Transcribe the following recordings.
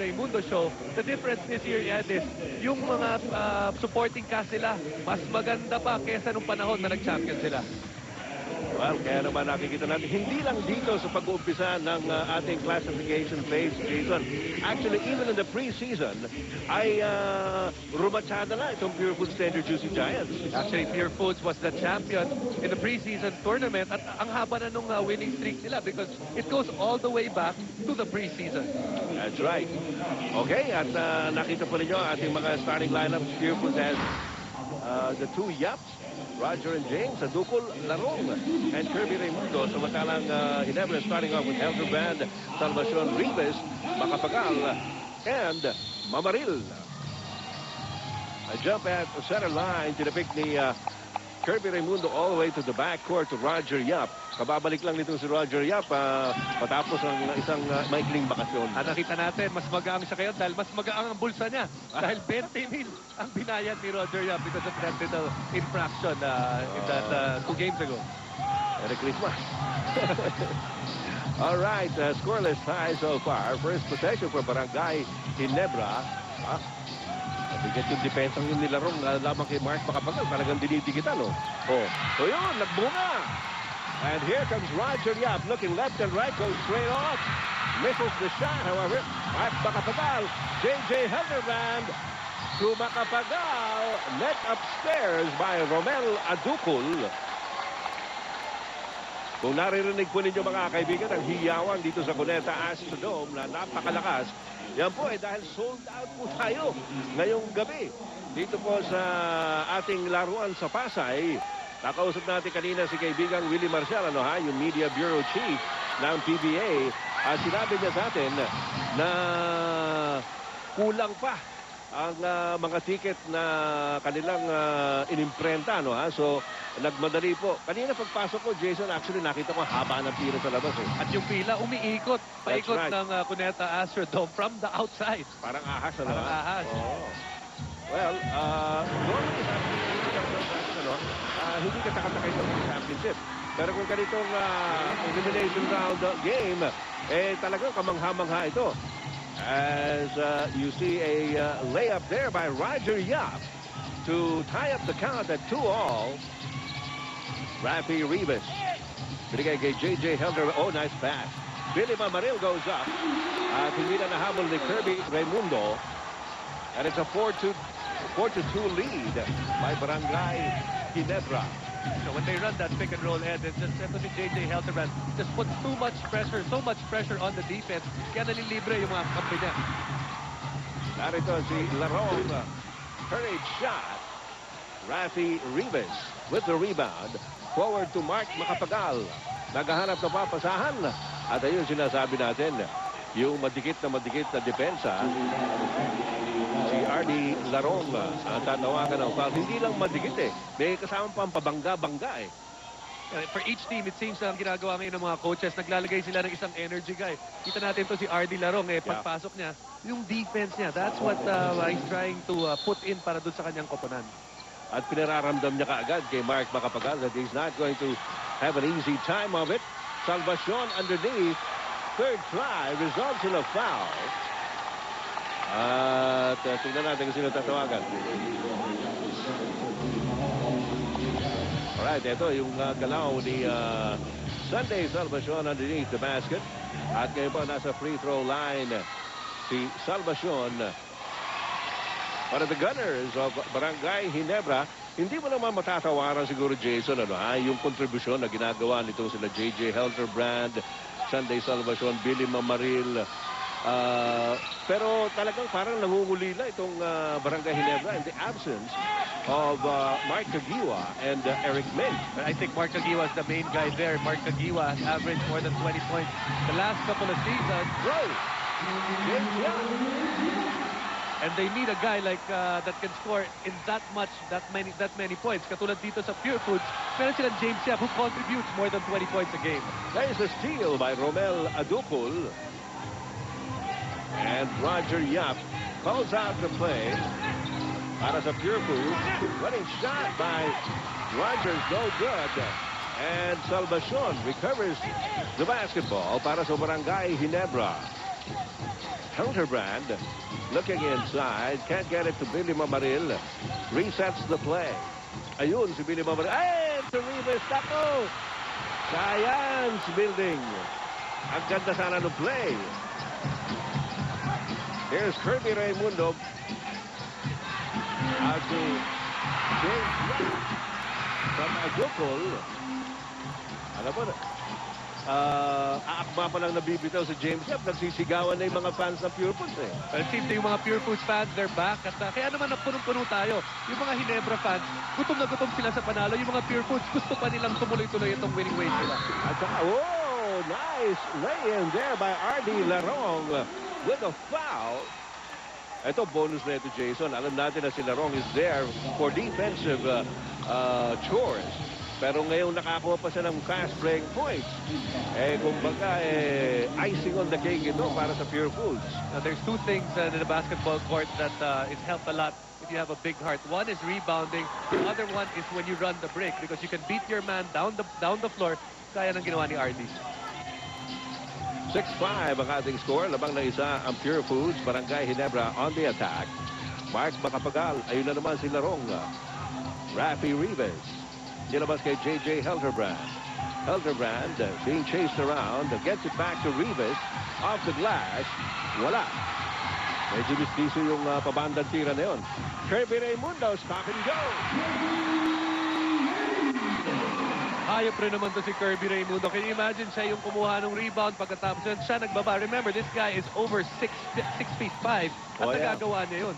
Raimundo Show. The difference this year, Ed, is yung mga supporting cast nila, mas maganda pa kesa nung panahon na nag-champion sila. Well, kaya naman nakikita natin, hindi lang dito sa pag-uumpisa ng ating classification phase, Jason. Actually, even in the preseason, ay rumatsada na itong Pure Foods Tender Juicy Giants. Actually, Pure Foods was the champion in the preseason tournament at ang haba na nung winning streak nila because it goes all the way back to the preseason. That's right. Okay, at nakita po ninyo ating mga starting lineups. Pure Foods has the two Yaps, Roger and James, Adukol, Larong, and Kirby Raimundo. Samantalang Ginebra starting off with Helderbrand, Salvacion Rivas, Macapagal, and Mamaril. A jump at center line to the pick ni Kirby Raimundo all the way to the backcourt to Roger Yap. Kababalik lang nito si Roger Yap patapos ang isang maikling bakasyon. At nakita natin, mas magaang siya kayo dahil mas magaang ang bulsa niya. Dahil 20,000 ang binayad ni Roger Yap because of that little infraction in that 2 games ago. Merry Christmas. All right, scoreless tie so far. First possession for Barangay Ginebra. Bigat yung depensang yung nilarong lamang kay Mark Macapagal. Talagang dinidigitan, no? So yun, nagbunga. And here comes Roger Yap looking left and right, goes straight off. Misses the shot, however. Mark Macapagal, J.J. Helderbrand to Macapagal. Net upstairs by Romel Adukol. Kung naririnig po ninyo mga kaibigan ang hiyawan dito sa Cuneta Astrodome na napakalakas, yan po dahil sold out po tayo ngayong gabi. Dito po sa ating laruan sa Pasay. Nakausap natin kanina si kaibigang Willie Marcial, yung Media Bureau Chief ng PBA. At sinabi niya sa atin na kulang pa ang mga ticket na kanilang inimprenta, So, nagmadali po. Kanina pagpasok ko, Jason, actually nakita ko haba ng pila sa labas. At yung pila, umiikot. Paikot right. ng Cuneta Astrodome from the outside. Parang ahas, Parang ahas. Oh. Well, normally hindi ka takatakay sa championship. Pero kung ganitong elimination round game, talagang kamangha-mangha ito. As you see a layup there by Roger Yap to tie up the count at 2-all. Rafi Rivas. Binigay kay J.J. Helder. Oh, nice pass. Billy Mamaril goes up. At hindi na nahabol ni Kirby Raimundo. And it's a 4-2 lead by Barangay Ginebra. So when they run that pick and roll, Ed, it's just ito si J.J. Helderbrand just puts too much pressure, so much pressure on the defense. Kaya nalilibre yung mga kampi niya. Narito si Larong. Courage shot. Rafi Rivas with the rebound. Forward to Mark Macapagal. Naghahanap na papasahan. At ayun sinasabi natin, yung madikit na depensa, si R.D. Larong ang tatawagan ng foul. Hindi lang madikit may kasamang pang pabangga-bangga For each team, it seems na ang ginagawa ngayon ng mga coaches, naglalagay sila ng isang energy guy. Kita natin to si R.D. Larong, pagpasok niya, yung defense niya, that's what he's trying to put in para dun sa kanyang koponan. At pinararamdam niya kaagad kay Mark Macapagal that he's not going to have an easy time of it. Salvacion underneath. Third try results in a foul. At tingnan natin kung sino tatawagan. Alright, ito yung galaw ni Sunday Salvacion underneath the basket. At ngayon po nasa free throw line si Salvacion. Para the Gunners of Barangay Ginebra, hindi mo naman matatawaran siguro, Jason, yung kontribusyon na ginagawa nito sila J.J. Helderbrand, Sunday Salvacion, Billy Mamaril. Pero talagang parang nangungulila itong Barangay Ginebra in the absence of Mark Caguiwa and Eric May. But I think Mark Caguiwa is the main guy there. Mark Caguiwa has averaged more than 20 points the last couple of seasons. Right. And they need a guy like that can score in that many points. Katulad dito sa Pure Foods, meron silang James Yap who contributes more than 20 points a game. There's a steal by Romel Adukol. And Roger Yap calls out the play. Para sa Pure Foods, running shot by Rogers, no good. And Salvacion recovers the basketball para sa Barangay Ginebra. Hildebrand looking inside. Can't get it to Billy Mamaril. Resets the play. Ayun, si Billy Mamaril. Ay, to Rivas. Tako! Science building. Ang ganda sana ng play. Here's Kirby Raimundo. Out to James Yap from Agukol. Alam mo na, aakma pa lang nabibitaw sa James Yap. Nagsisigawan na yung mga fans ng Pure Foods eh. Well, it seems na yung mga Pure Foods fans, they're back. At kaya naman punong-puno tayo. Yung mga Ginebra fans, gutom na gutom sila sa panalo. Yung mga Pure Foods, gusto pa nilang tumuloy-tuloy itong winning ways nila. At saka, oh, nice lay-in there by R.D. Larong with a foul. Ito, bonus na ito, Jason. Alam natin na si Larong is there for defensive chores. Pero ngayon nakakuha pa siya ng fast break points. Kumbaga, icing on the cake ito para sa Pure Foods. Now, there's two things in the basketball court that it helped a lot if you have a big heart. One is rebounding. The other one is when you run the break because you can beat your man down the floor. Kaya ng ginawa ni RD. 6-5 ang ating score. Labang na isa ang Pure Foods. Barangay Ginebra on the attack. Mark Macapagal. Ayun na naman si Larong. Rafi Rivas. Nilabas kay J.J. Hildebrand. Hildebrand being chased around. Gets it back to Rivas. Off the glass. Wala. Medyo mistiso yung pabandang tira na yun. Kirby Raimundo. Stop and go. Hayop rin naman to si Kirby Raimundo. Can you imagine siya yung kumuha ng rebound pagkatapos yun, siya nagbaba. Remember, this guy is over 6'5" at nagagawa niya yun.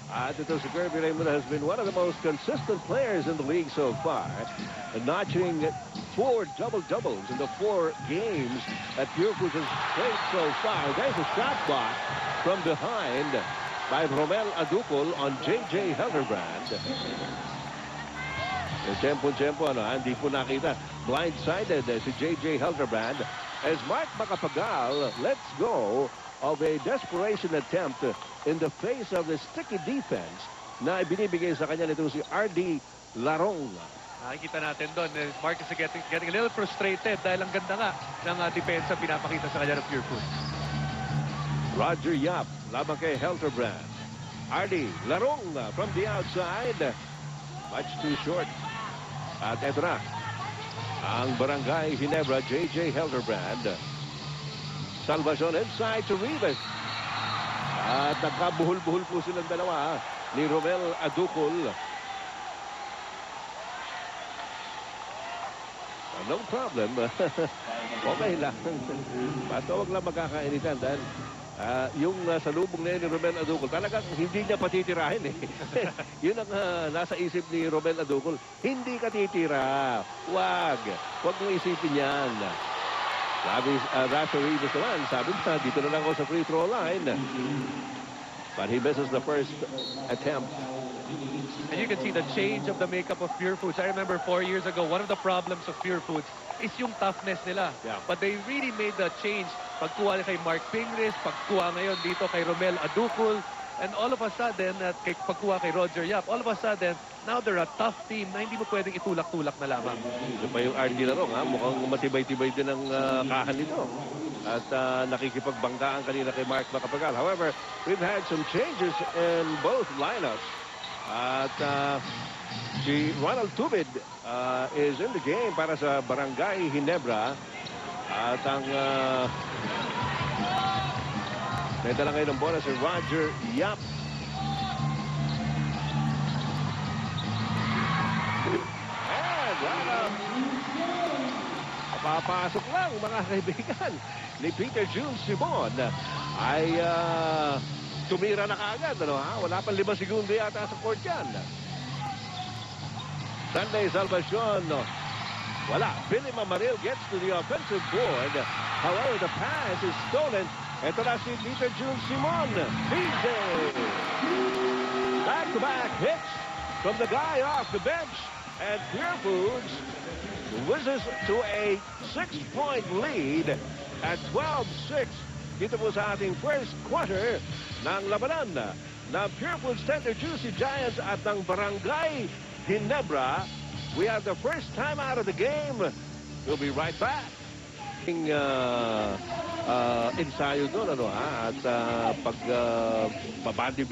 At ito si Kirby Raimundo has been one of the most consistent players in the league so far. Notching 4 double-doubles in the 4 games that Pure Foods has played so far. There's a shot block from behind by Romel Aducol on J.J. Hildebrand. Tempo-tempo, hindi po nakita. Blindsided si J.J. Hildebrand as Mark Macapagal lets go of a desperation attempt in the face of the sticky defense na ibinibigay sa kanya nito si R.D. Larong. Nakikita natin doon, Mark is getting a little frustrated dahil ang ganda nga ng depensa pinapakita sa kanya ng Pure Foods. Roger Yap, labang kay Hildebrand. R.D. Larong from the outside. Much too short. At eto na, ang Barangay Ginebra, J.J. Hildebrand. Salvacion inside to Rivas. At nagkabuhol-buhol po silang dalawa ni Romel Aducol. No problem. Okay lang. Basta wag lang magkakainitan dahil yung salubong na yun ni Romel Aducol, talagang hindi niya patitirahin eh. Yun ang nasa isip ni Romel Aducol. Hindi ka titira. Wag mo isipin yan. Sabi, Rafa Rivas naman, sabi na, dito na lang ako sa free throw line. But he misses the first attempt. And you can see the change of the makeup of Pure Foods. I remember 4 years ago, one of the problems of Pure Foods is yung toughness nila. Yeah. But they really made the change. Pagkuha kay Mark Pingris, pagkuha ngayon dito kay Romel Aducol, and all of a sudden, pagkuha kay Roger Yap, all of a sudden, now they're a tough team na hindi mo pwedeng itulak-tulak na lamang. Ito pa yung R.D. Larong, mukhang matibay-tibay din ang kahan nito. At nakikipagbanggaan kanina kay Mark Macapagal. However, we've had some changes in both lineups. At si Ronald Tubid is in the game para sa Barangay Ginebra. At ang may dala ngayon ng bola si Roger Yap. And papasok lang mga kaibigan ni Peter June Simon ay tumira na kaagad. Wala pang 5 segundo yata sa court yan. Sunday Salvacion. Wala. Billy Mamaril gets to the offensive board. However, the pass is stolen. Ito na si Peter June Simon. PJ. Back-to-back hits from the guy off the bench. And Pure Foods whizzes to a 6-point lead at 12-6. Dito po sa ating first quarter ng labanan ng Pure Foods Tender Juicy Giants at ng Barangay Ginebra. We have the first time out of the game. We'll be right back. malaking ensayo doon, ano, ha? At pag babandi